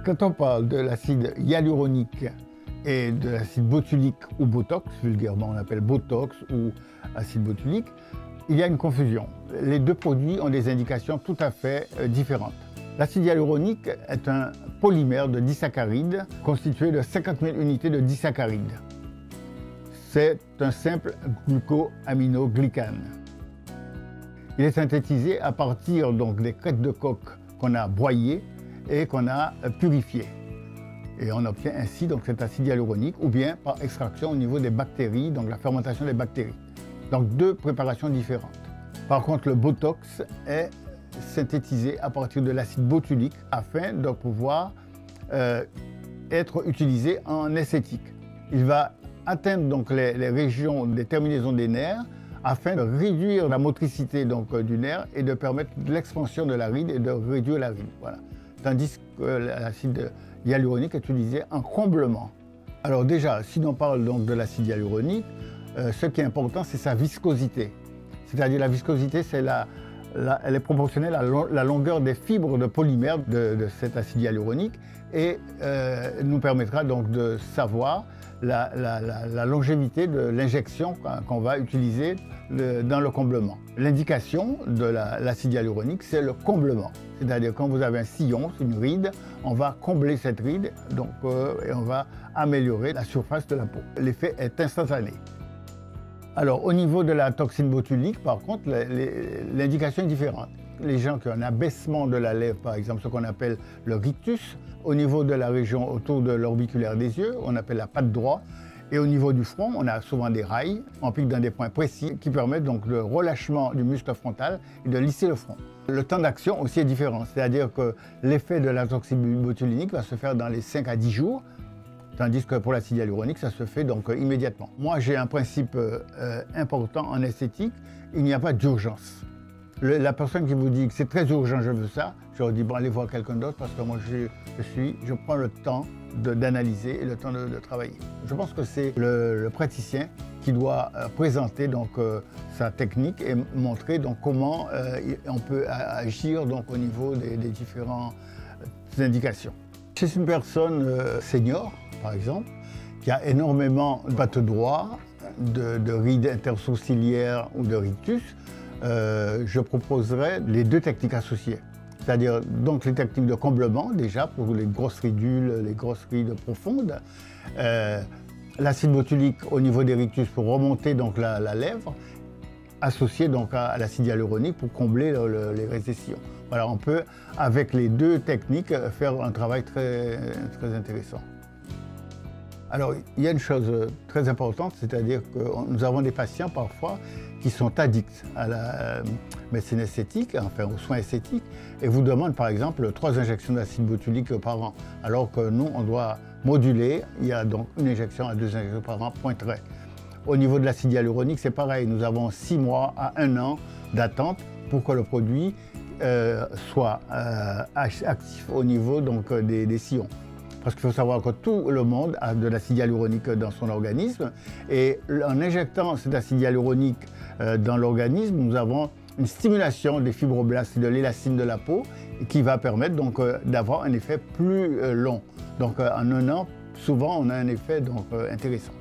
Quand on parle de l'acide hyaluronique et de l'acide botulique ou Botox, vulgairement on appelle Botox ou acide botulique, il y a une confusion. Les deux produits ont des indications tout à fait différentes. L'acide hyaluronique est un polymère de disaccharides constitué de 50 000 unités de disaccharides. C'est un simple glucoaminoglycane. Il est synthétisé à partir donc des crêtes de coque qu'on a broyées et qu'on a purifiées. Et on obtient ainsi donc cet acide hyaluronique ou bien par extraction au niveau des bactéries, donc la fermentation des bactéries. Donc deux préparations différentes. Par contre, le Botox est synthétisé à partir de l'acide botulique afin de pouvoir être utilisé en esthétique. Il va atteindre donc les régions des terminaisons des nerfs afin de réduire la motricité donc, du nerf et de permettre l'expansion de la ride et de réduire la ride. Voilà. Tandis que l'acide hyaluronique est utilisé en comblement. Alors déjà, si l'on parle donc de l'acide hyaluronique, ce qui est important, c'est sa viscosité. C'est-à-dire la viscosité, elle est proportionnelle à la longueur des fibres de polymère de cet acide hyaluronique et nous permettra donc de savoir la longévité de l'injection qu'on va utiliser dans le comblement. L'indication de l'acide hyaluronique, c'est le comblement. C'est-à-dire quand vous avez un sillon, une ride, on va combler cette ride donc, et on va améliorer la surface de la peau. L'effet est instantané. Alors au niveau de la toxine botulique, par contre, l'indication est différente. Les gens qui ont un abaissement de la lèvre, par exemple, ce qu'on appelle le rictus, au niveau de la région autour de l'orbiculaire des yeux, on appelle la patte droite, et au niveau du front, on a souvent des rails, on pique dans des points précis, qui permettent donc le relâchement du muscle frontal et de lisser le front. Le temps d'action aussi est différent, c'est-à-dire que l'effet de la toxine botulique va se faire dans les 5 à 10 jours, tandis que pour l'acide hyaluronique, ça se fait donc immédiatement. Moi, j'ai un principe important en esthétique, il n'y a pas d'urgence. La personne qui vous dit que c'est très urgent, je veux ça, je leur dis bon, allez voir quelqu'un d'autre parce que moi je prends le temps d'analyser et le temps de travailler. Je pense que c'est le praticien qui doit présenter donc, sa technique et montrer donc, comment on peut agir donc, au niveau des différentes indications. Chez une personne senior, par exemple, qui a énormément de pattes droits, de rides intersourcilières ou de rictus, je proposerais les deux techniques associées. C'est-à-dire donc les techniques de comblement déjà pour les grosses ridules, les grosses rides profondes, l'acide botulique au niveau des rictus pour remonter donc la lèvre, associé donc à l'acide hyaluronique pour combler les récessions. Voilà, on peut avec les deux techniques faire un travail très intéressant. Alors, il y a une chose très importante, c'est-à-dire que nous avons des patients parfois qui sont addicts à la médecine esthétique, enfin aux soins esthétiques, et vous demandent par exemple 3 injections d'acide botulique par an, alors que nous, on doit moduler, il y a donc 1 injection à 2 injections par an, point trait. Au niveau de l'acide hyaluronique, c'est pareil, nous avons 6 mois à 1 an d'attente pour que le produit soit actif au niveau donc, des sillons. Parce qu'il faut savoir que tout le monde a de l'acide hyaluronique dans son organisme et en injectant cet acide hyaluronique dans l'organisme, nous avons une stimulation des fibroblastes et de l'élastine de la peau qui va permettre donc d'avoir un effet plus long. Donc en 1 an, souvent on a un effet donc, intéressant.